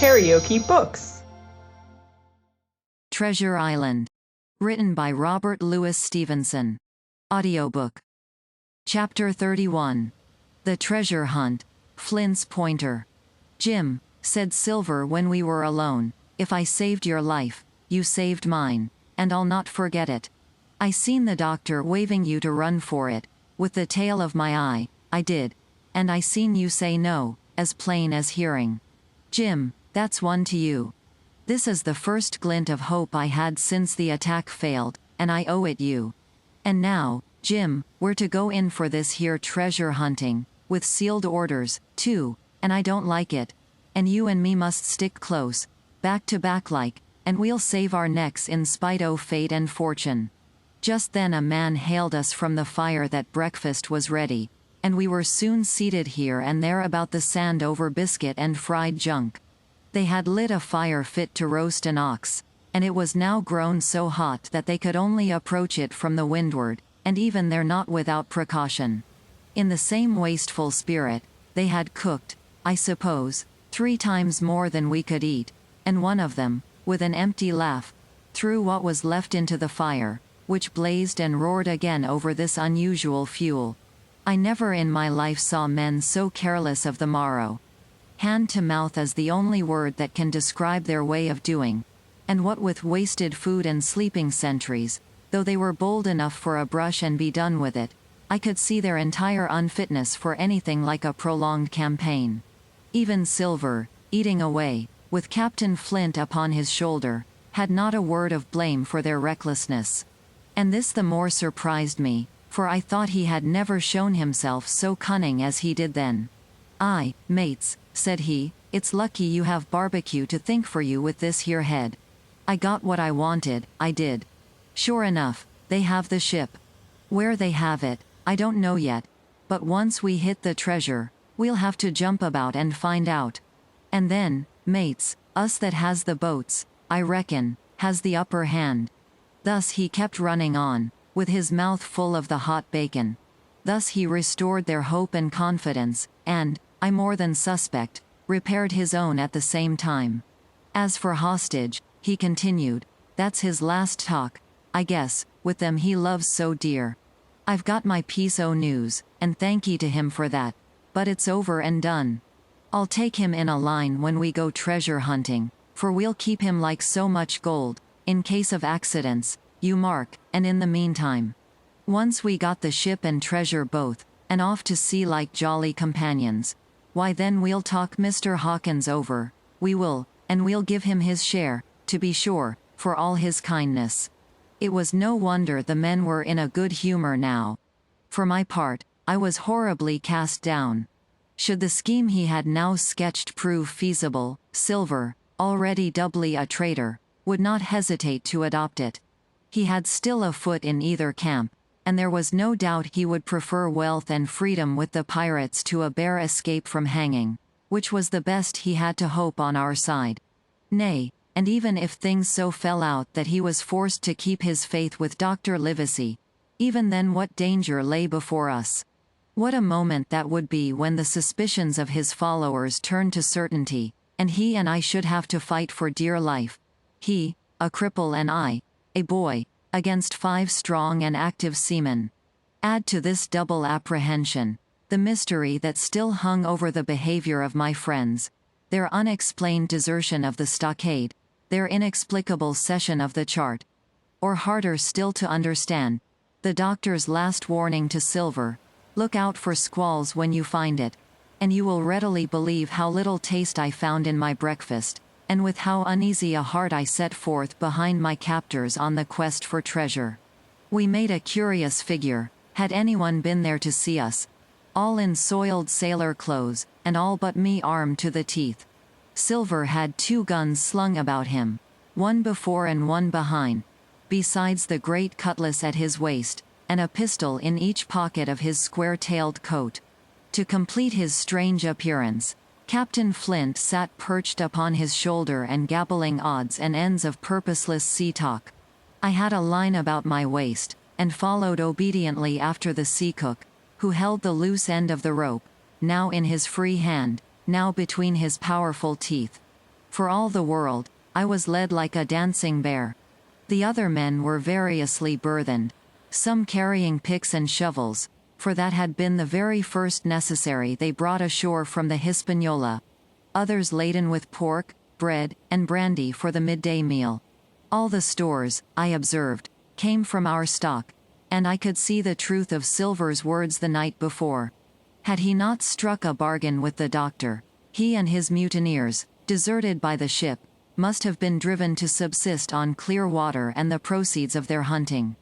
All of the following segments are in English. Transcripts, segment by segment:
KaraokeBooks. Treasure Island. Written by Robert Louis Stevenson. Audiobook. Chapter 31. The Treasure Hunt. Flint's Pointer. "Jim," said Silver when we were alone, "if I saved your life, you saved mine, and I'll not forget it. I seen the doctor waving you to run for it, with the tail of my eye, I did. And I seen you say no, as plain as hearing. Jim, that's one to you. This is the first glint of hope I had since the attack failed, and I owe it you. And now, Jim, we're to go in for this here treasure hunting, with sealed orders, too, and I don't like it. And you and me must stick close, back to back like, and we'll save our necks in spite o' fate and fortune." Just then a man hailed us from the fire that breakfast was ready, and we were soon seated here and there about the sand over biscuit and fried junk. They had lit a fire fit to roast an ox, and it was now grown so hot that they could only approach it from the windward, and even there not without precaution. In the same wasteful spirit, they had cooked, I suppose, 3 times more than we could eat, and one of them, with an empty laugh, threw what was left into the fire, which blazed and roared again over this unusual fuel. I never in my life saw men so careless of the morrow. Hand to mouth is the only word that can describe their way of doing, and what with wasted food and sleeping sentries, though they were bold enough for a brush and be done with it, I could see their entire unfitness for anything like a prolonged campaign. Even Silver, eating away, with Captain Flint upon his shoulder, had not a word of blame for their recklessness. And this the more surprised me, for I thought he had never shown himself so cunning as he did then. "Aye, mates," said he, "it's lucky you have barbecue to think for you with this here head. I got what I wanted, I did. Sure enough, they have the ship. Where they have it, I don't know yet, but once we hit the treasure, we'll have to jump about and find out. And then, mates, us that has the boats, I reckon, has the upper hand." Thus he kept running on, with his mouth full of the hot bacon. Thus he restored their hope and confidence, and, I more than suspect, repaired his own at the same time. "As for hostage," he continued, "that's his last talk, I guess, with them he loves so dear. I've got my piece o' news, and thank ye to him for that, but it's over and done. I'll take him in a line when we go treasure hunting, for we'll keep him like so much gold, in case of accidents, you mark, and in the meantime. Once we got the ship and treasure both, and off to sea like jolly companions, why then we'll talk Mr. Hawkins over, we will, and we'll give him his share, to be sure, for all his kindness." It was no wonder the men were in a good humor now. For my part, I was horribly cast down. Should the scheme he had now sketched prove feasible, Silver, already doubly a traitor, would not hesitate to adopt it. He had still a foot in either camp, and there was no doubt he would prefer wealth and freedom with the pirates to a bare escape from hanging, which was the best he had to hope on our side. Nay, and even if things so fell out that he was forced to keep his faith with Dr. Livesey, even then what danger lay before us? What a moment that would be when the suspicions of his followers turned to certainty, and he and I should have to fight for dear life. He, a cripple, and I, a boy, against 5 strong and active seamen. Add to this double apprehension the mystery that still hung over the behavior of my friends, their unexplained desertion of the stockade, their inexplicable cession of the chart. Or harder still to understand, the doctor's last warning to Silver, "Look out for squalls when you find it," and you will readily believe how little taste I found in my breakfast, and with how uneasy a heart I set forth behind my captors on the quest for treasure. We made a curious figure, had anyone been there to see us, all in soiled sailor clothes, and all but me armed to the teeth. Silver had 2 guns slung about him, one before and one behind, besides the great cutlass at his waist, and a pistol in each pocket of his square-tailed coat. To complete his strange appearance, Captain Flint sat perched upon his shoulder and gabbling odds and ends of purposeless sea talk. I had a line about my waist, and followed obediently after the sea cook, who held the loose end of the rope, now in his free hand, now between his powerful teeth. For all the world, I was led like a dancing bear. The other men were variously burthened, some carrying picks and shovels, for that had been the very first necessary they brought ashore from the Hispaniola. Others laden with pork, bread, and brandy for the midday meal. All the stores, I observed, came from our stock, and I could see the truth of Silver's words the night before. Had he not struck a bargain with the doctor, he and his mutineers, deserted by the ship, must have been driven to subsist on clear water and the proceeds of their hunting.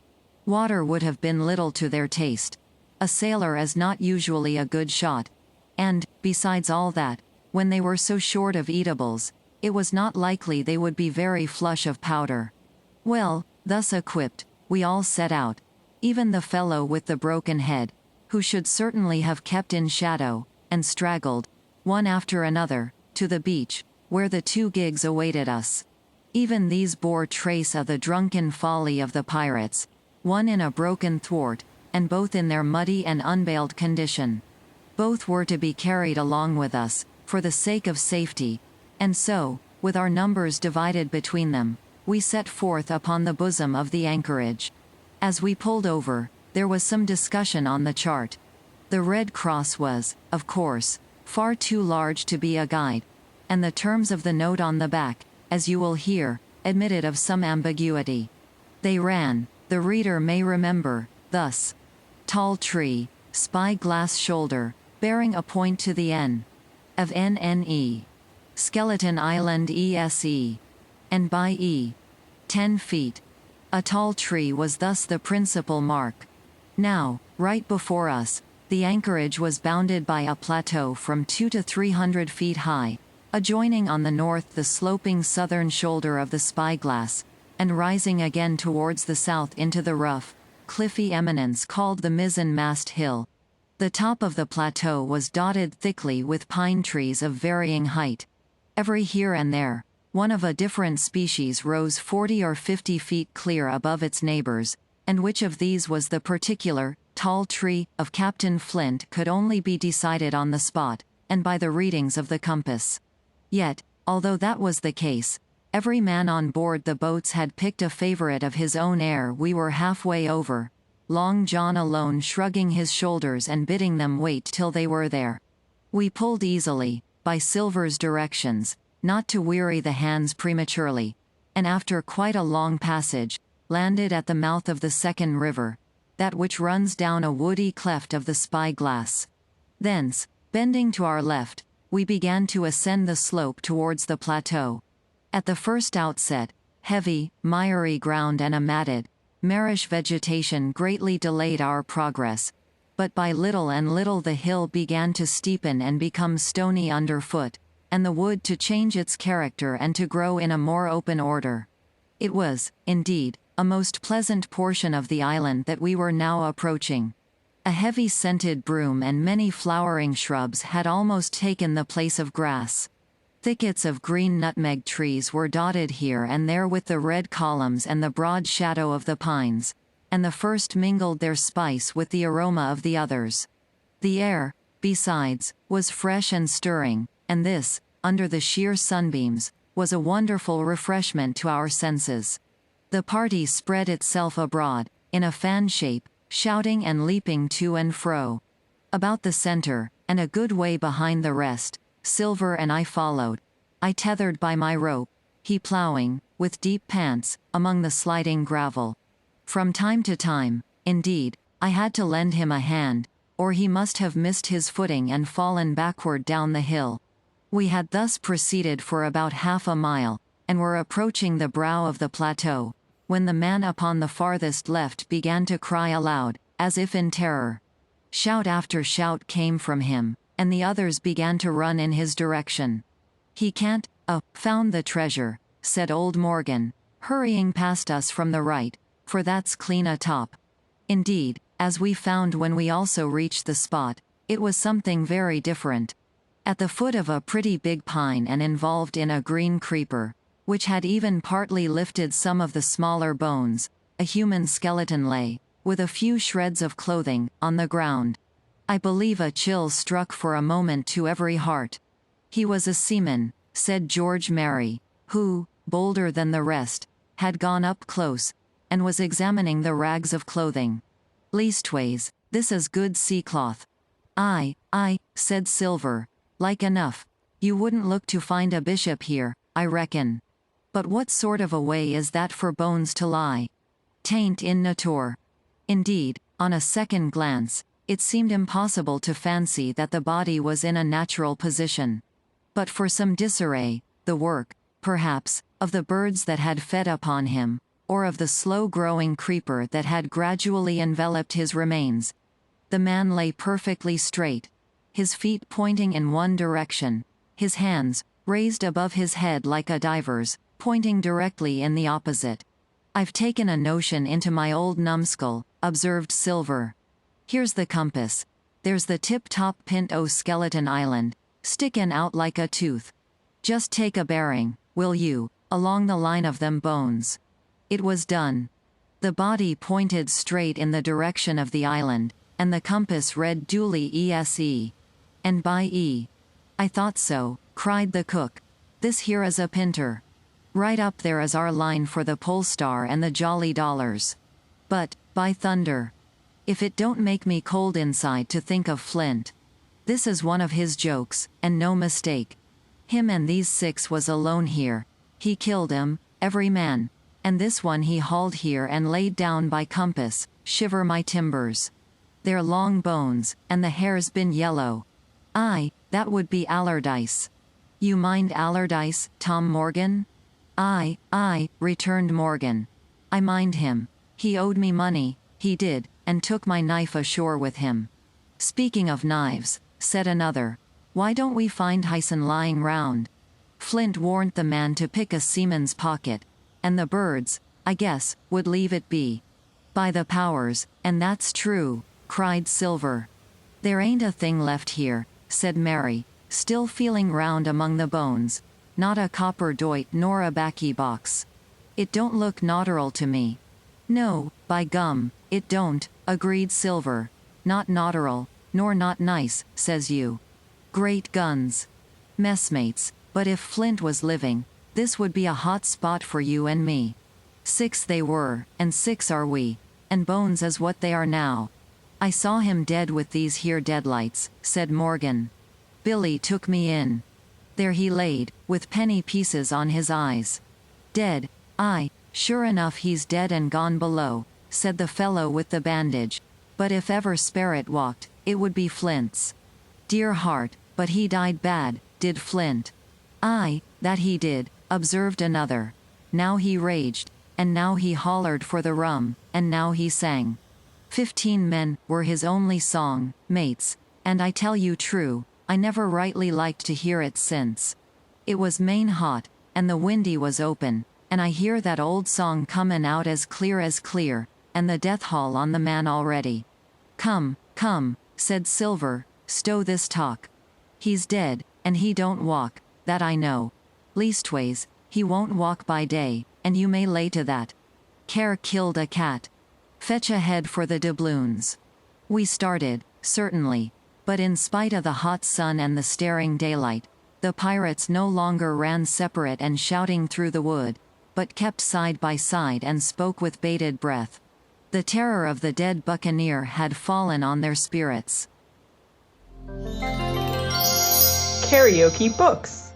Water would have been little to their taste. A sailor is not usually a good shot, and, besides all that, when they were so short of eatables, it was not likely they would be very flush of powder. Well, thus equipped, we all set out, even the fellow with the broken head, who should certainly have kept in shadow, and straggled, one after another, to the beach, where the 2 gigs awaited us. Even these bore trace of the drunken folly of the pirates, one in a broken thwart, and both in their muddy and unbaled condition. Both were to be carried along with us, for the sake of safety, and so, with our numbers divided between them, we set forth upon the bosom of the anchorage. As we pulled over, there was some discussion on the chart. The Red Cross was, of course, far too large to be a guide, and the terms of the note on the back, as you will hear, admitted of some ambiguity. They ran, the reader may remember, thus: tall tree, spy-glass shoulder, bearing a point to the N of NNE. Skeleton Island ESE. And by E. 10 feet. A tall tree was thus the principal mark. Now, right before us, the anchorage was bounded by a plateau from 200 to 300 feet high, adjoining on the north the sloping southern shoulder of the spyglass, and rising again towards the south into the rough, cliffy eminence called the mizzen-mast hill. The top of the plateau was dotted thickly with pine trees of varying height. Every here and there, one of a different species rose 40 or 50 feet clear above its neighbors, and which of these was the particular, tall tree, of Captain Flint could only be decided on the spot, and by the readings of the compass. Yet, although that was the case, every man on board the boats had picked a favorite of his own ere we were halfway over, Long John alone shrugging his shoulders and bidding them wait till they were there. We pulled easily, by Silver's directions, not to weary the hands prematurely, and after quite a long passage, landed at the mouth of the second river, that which runs down a woody cleft of the spyglass. Thence, bending to our left, we began to ascend the slope towards the plateau. At the first outset, heavy, miry ground and a matted, marish vegetation greatly delayed our progress, but by little and little the hill began to steepen and become stony underfoot, and the wood to change its character and to grow in a more open order. It was, indeed, a most pleasant portion of the island that we were now approaching. A heavy scented broom and many flowering shrubs had almost taken the place of grass. Thickets of green nutmeg trees were dotted here and there with the red columns and the broad shadow of the pines, and the first mingled their spice with the aroma of the others. The air, besides, was fresh and stirring, and this, under the sheer sunbeams, was a wonderful refreshment to our senses. The party spread itself abroad, in a fan shape, shouting and leaping to and fro. About the center, and a good way behind the rest, Silver and I followed, I tethered by my rope, he plowing, with deep pants, among the sliding gravel. From time to time, indeed, I had to lend him a hand, or he must have missed his footing and fallen backward down the hill. We had thus proceeded for about half a mile, and were approaching the brow of the plateau, when the man upon the farthest left began to cry aloud, as if in terror. Shout after shout came from him, and the others began to run in his direction. "He can't, found the treasure," said old Morgan, hurrying past us from the right, "for that's clean atop." Indeed, as we found when we also reached the spot, it was something very different. At the foot of a pretty big pine and involved in a green creeper, which had even partly lifted some of the smaller bones, a human skeleton lay, with a few shreds of clothing, on the ground. I believe a chill struck for a moment to every heart. He was a seaman, said George Mary, who, bolder than the rest, had gone up close, and was examining the rags of clothing. Leastways, this is good sea-cloth. Aye, said Silver, like enough. You wouldn't look to find a bishop here, I reckon. But what sort of a way is that for bones to lie? 'Tain't in nature. Indeed, on a second glance, it seemed impossible to fancy that the body was in a natural position. But for some disarray, the work, perhaps, of the birds that had fed upon him, or of the slow-growing creeper that had gradually enveloped his remains. The man lay perfectly straight, his feet pointing in one direction, his hands, raised above his head like a diver's, pointing directly in the opposite. I've taken a notion into my old numbskull, observed Silver. Here's the compass. There's the tip-top pint o' Skeleton Island, stickin' out like a tooth. Just take a bearing, will you, along the line of them bones. It was done. The body pointed straight in the direction of the island, and the compass read duly ESE. And by E. I thought so, cried the cook. This here is a pinter. Right up there is our line for the Pole Star and the Jolly Dollars. But, by thunder, if it don't make me cold inside to think of Flint. This is one of his jokes, and no mistake. Him and these 6 was alone here. He killed 'em, every man. And this one he hauled here and laid down by compass, shiver my timbers. They're long bones, and the hair's been yellow. Aye, that would be Allardyce. You mind Allardyce, Tom Morgan? Aye, returned Morgan. I mind him. He owed me money, he did, and took my knife ashore with him. Speaking of knives, said another, why don't we find Hyson lying round? Flint warned the man to pick a seaman's pocket, and the birds, I guess, would leave it be. By the powers, and that's true, cried Silver. There ain't a thing left here, said Mary, still feeling round among the bones. Not a copper doit nor a baccy box. It don't look natural to me. No, by gum, it don't, agreed Silver. Not natural, nor not nice, says you. Great guns. Messmates, but if Flint was living, this would be a hot spot for you and me. 6 they were, and 6 are we, and bones is what they are now. I saw him dead with these here deadlights, said Morgan. Billy took me in. There he laid, with penny pieces on his eyes. Dead, aye, sure enough he's dead and gone below, said the fellow with the bandage. But if ever spirit walked, it would be Flint's. Dear heart, but he died bad, did Flint. Aye, that he did, observed another. Now he raged, and now he hollered for the rum, and now he sang. 15 men were his only song, mates, and I tell you true, I never rightly liked to hear it since. It was main hot, and the windy was open, and I hear that old song comin' out as clear, and the death haul on the man already. Come, said Silver, stow this talk. He's dead, and he don't walk, that I know. Leastways, he won't walk by day, and you may lay to that. Care killed a cat. Fetch a head for the doubloons. We started, certainly, but in spite of the hot sun and the staring daylight, the pirates no longer ran separate and shouting through the wood, but kept side by side and spoke with bated breath. The terror of the dead buccaneer had fallen on their spirits. KaraokeBooks.